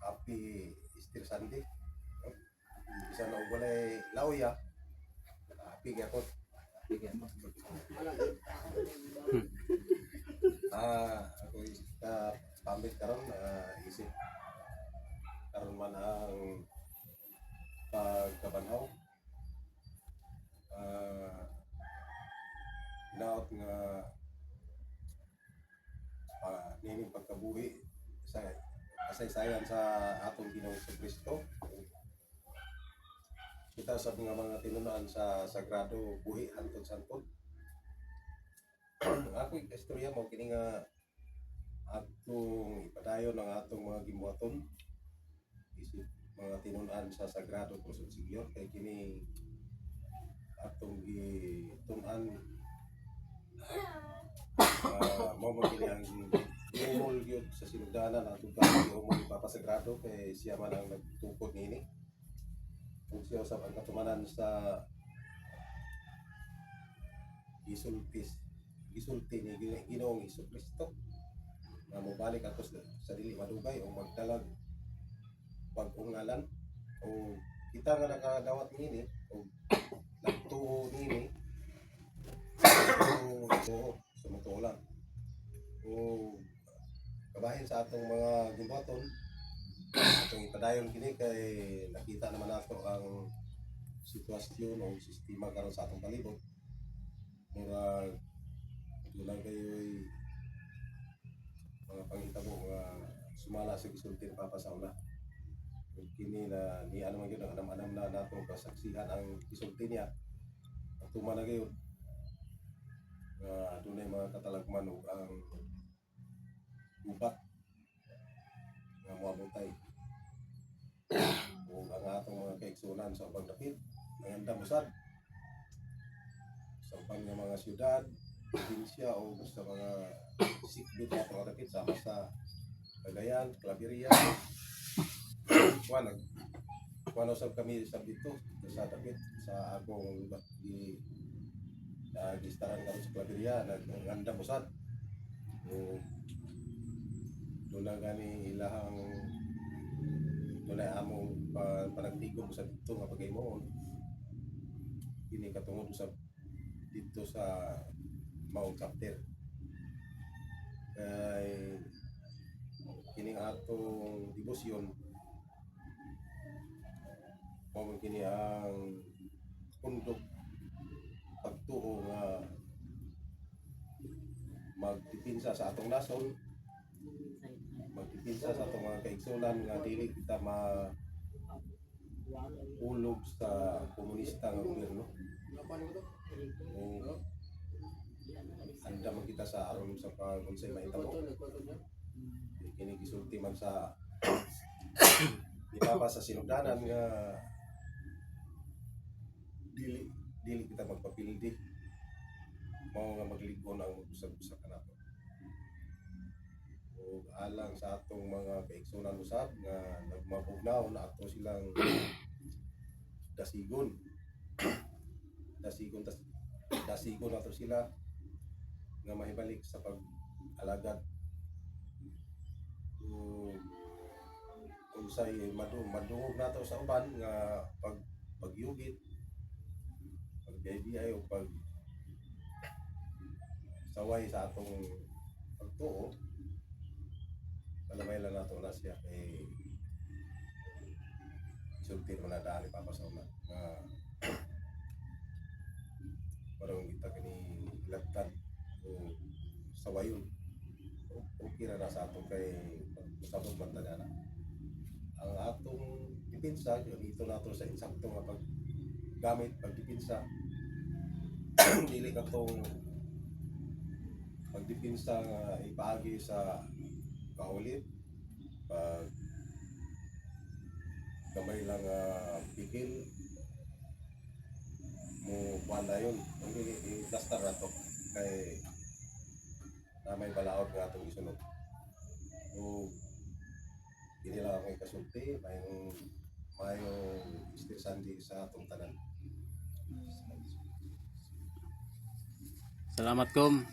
Happy Easter Sunday. Bisa na walay lauya. Happy gyapon. Ako pamit karon isip karon man ang pagkabanhaw. Naot nga nining pagkabuhi sa kasaysayan sa atong Ginoong Kristo. Kita sa mga tinunaan sa sagrado buhi hantod santod. Ako istorya mo kini nga atong ipadayon ng atong mga gimuaton isip mga tinunaan sa sagrado krus ug sigyor kay kini atong gitun-an mo kini ang giumol gyud sa sinugdanan atong giumol ipapasagrado kay siya man ang nagtukod nini ug siya usab ang katumanan sa gisulti ni Ginoong Kristo na mobalik ato sa dili madugay o magdalag pag-ungalan o kita nga nakadawat nini o nagtuo nini o sumutulan o kabahin sa atong mga gibuhaton atong ipadayon kini kay nakita naman nato ang sitwasyon o sistema karon sa atong palibot murag doon kayo'y mga panghitabo nga sumala sa gisulti ng papasaw na kini na ni ano man yun ang anam-anam na natong kasaksihan ang gisulti niya at tumana gayon doon ay mga katalagman o ang gubat nga muabotay o ang atong mga kaigsunan sa ubang dapit ang andamusad sa ubang mga syudad probinsya o sa mga sikbit na mga dapit sama sa Cagayan, Claveria kuwan usab kami sa dito sa dapit sa akong gistaran karon sa Claveria naganda musad o doon na gani ilahang doon na among panagtigom sa dito nga pagaymoon kini katungod sa dito sa Mount Chapter kay kini atong debosyon mo kini ang pundok pagtuo nga magdipinsa sa atong nason magdipinsa sa atong mga kaigsunan nga dili kita ulog sa komunista nga gobyerno anda man kita sa aron sa pag-unsay mahitabo kini gisulti man sa ipapa sa sinugdanan nga dili kita magpapildi mao nga magligon ang usab-usab kanato o alang sa atong mga kaigsunan usab nga nagmabugnaw na ato silang dasigon ato sila nga mahibalik sa pag-alagad unsay madungog nato sa uban nga pagyugit pag-BI o pag saway sa atong pagtuo palamay lang nato na siya kay sulti mo na dali papasaw na parang kita kini ilagtan o sawayon okay na sa atong kay usabog bantana na ang atong dipinsa ito nato sa insakto nga paggamit pagdipinsa dili katong pagdipinsa nga ipaagi sa kaulit pag kamay lang pikil mo kuan na yun hindi i-plaster na to kay na may balaod nga atong isunod o hindi lang akong kasulti mayong Easter Sunday sa atong tanan. Salamat kom.